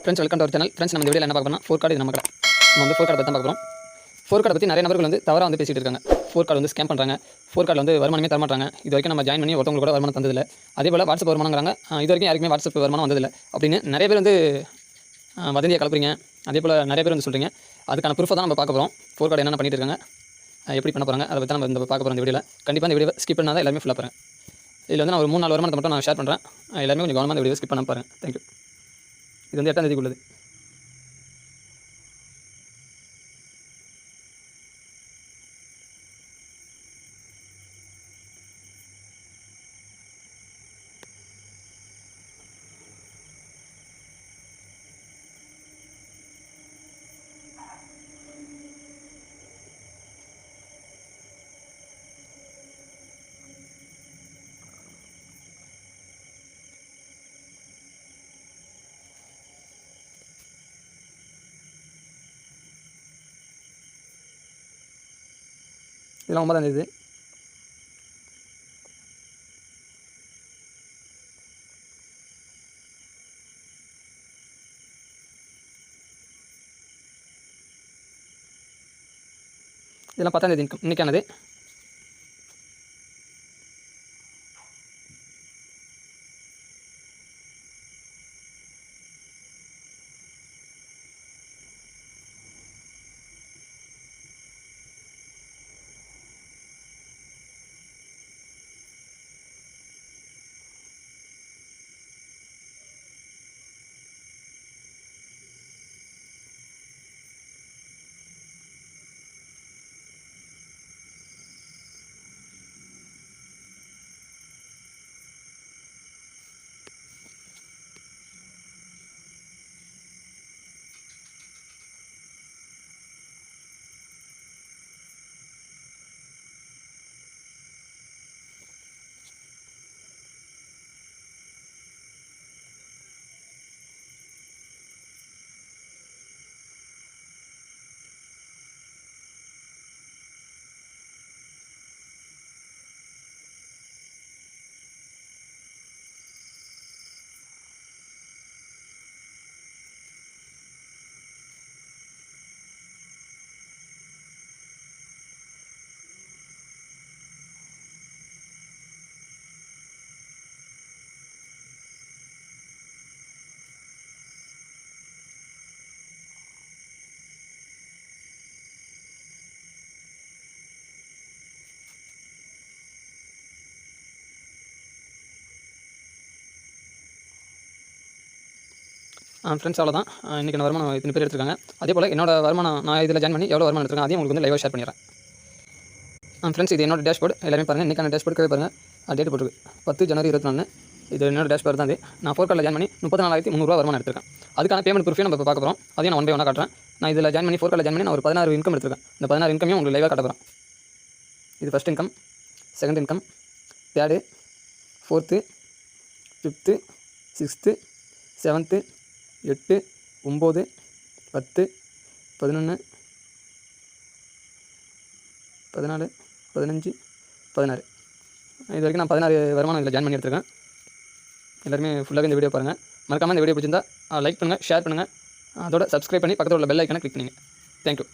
Friends welcome to our channel. Friends நம்ம இந்த வீடியோவில் என்ன பார்க்க போறோம்னா ஃபோர் கார்டு நம்ம கடை. நம்ம வந்து ஃபோர் கார்டு பற்றி தான் பார்க்க போகிறோம். ஃபோர் கார்டை பற்றி நிறைய நபர்கள் வந்து தவறாக வந்து பேசிட்டு இருக்காங்க. ஃபோர் கார்டு வந்து ஸ்கேம் பண்ணுறாங்க. ஃபோர் கார்டு வந்து வருமானமே தர மாட்டாங்க. இது வரைக்கும் நம்ம ஜாயின் பண்ணி ஒருத்தவங்க கூட வருமானம் தந்ததில்லை. அதே போல் வாட்ஸ்அப் வருமானங்கிறாங்க. இது வரைக்கும் யாருக்குமே வாட்ஸ்அப் வருமானம் வந்ததில்லை அப்படின்னு நிறைய பேர் வந்து வதந்தியை கலப்புறீங்க. அதே போல் நிறைய பேர் வந்து சொல்கிறீங்க. அதுக்கான ப்ரூஃபை தான் நம்ம பார்க்க போகிறோம். ஃபோர் கார்டு என்னென்ன பண்ணிட்டு இருக்காங்க, எப்படி பண்ண போகிறாங்க, அதை பற்றி நம்ம இந்த பார்க்க போகிறோம் இந்த வீடியோவில். கண்டிப்பாக இந்த வீடியோ ஸ்கிப் பண்ணால் தான் எல்லாமே ஃபுல்லாக பாருங்கள். இதில் வந்து நான் ஒரு 3-4 வருமானத்தை மட்டும் நான் ஷேர் பண்ணுறேன். எல்லாமே கொஞ்சம் கவனமாக இந்த வீடியோ ஸ்கிப் பண்ண பாருங்கள். தேங்க்யூ. இது வந்து 8ஆம் தேதி உள்ளது. இதெல்லாம் 9ஆம் தேதி. இதெல்லாம் 10ஆம் தேதி இன்னைக்கானது. ஃப்ரெண்ட்ஸ் அவ்வளோதான். இன்றைக்கி நான் வருமானம் இத்தனை பேர் எடுத்துருக்காங்க. அதே போல் என்னோட வருமானம் நான் இதில் ஜாயின் பண்ணி எவ்வளோ வருமானம் எடுத்துருக்கேன் அதையும் உங்களுக்கு வந்து லைவாக ஷேர் பண்ணிடுறேன். ஃப்ரெண்ட்ஸ் இது என்னோட டேஷ்போர்டு. எல்லாமே பாருங்கள். இன்றைக்கான டேஷ்போர்டு பாருங்கள். டேட் போட்டுருக்கு 10 ஜனவரி 24. இது என்னோட டேஷ்போர்டு தான். நான் ஃபோர் கார்டில் ஜாயின் பண்ணி 34,300 வருமானம் எடுத்திருக்கேன். அதுக்கான பேமெண்ட் ப்ரூஃபையும் நம்ம பார்க்க போகிறோம். அதையும் நான் 1 by 1 காட்டுறேன். நான் இதில் ஜாயின் பண்ணி ஃபோர் கார்டில் ஜாயின் பண்ணி நான் ஒரு 16 இன்கம் எடுத்திருக்கேன். இந்த 16 இன்கமையும் உங்களுக்கு லைவாக காட்ட போகிறேன். இது first income, second income, third, fourth, fifth, sixth, 7th, 8, 9, 10, 11, 14, 15, 16. இது வரைக்கும் நான் 16 வருமானம் இதில் ஜாயின் பண்ணி எடுத்துருக்கேன். எல்லாருமே ஃபுல்லாகவே இந்த வீடியோ பாருங்கள். மறக்காமல் இந்த வீடியோ பிடிச்சிருந்தா லைக் பண்ணுங்கள், ஷேர் பண்ணுங்கள். அதோட சப்ஸ்கிரைப் பண்ணி பக்கத்தில் உள்ள பெல் ஐக்கானை கிளிக் பண்ணுங்கள். தேங்க்யூ.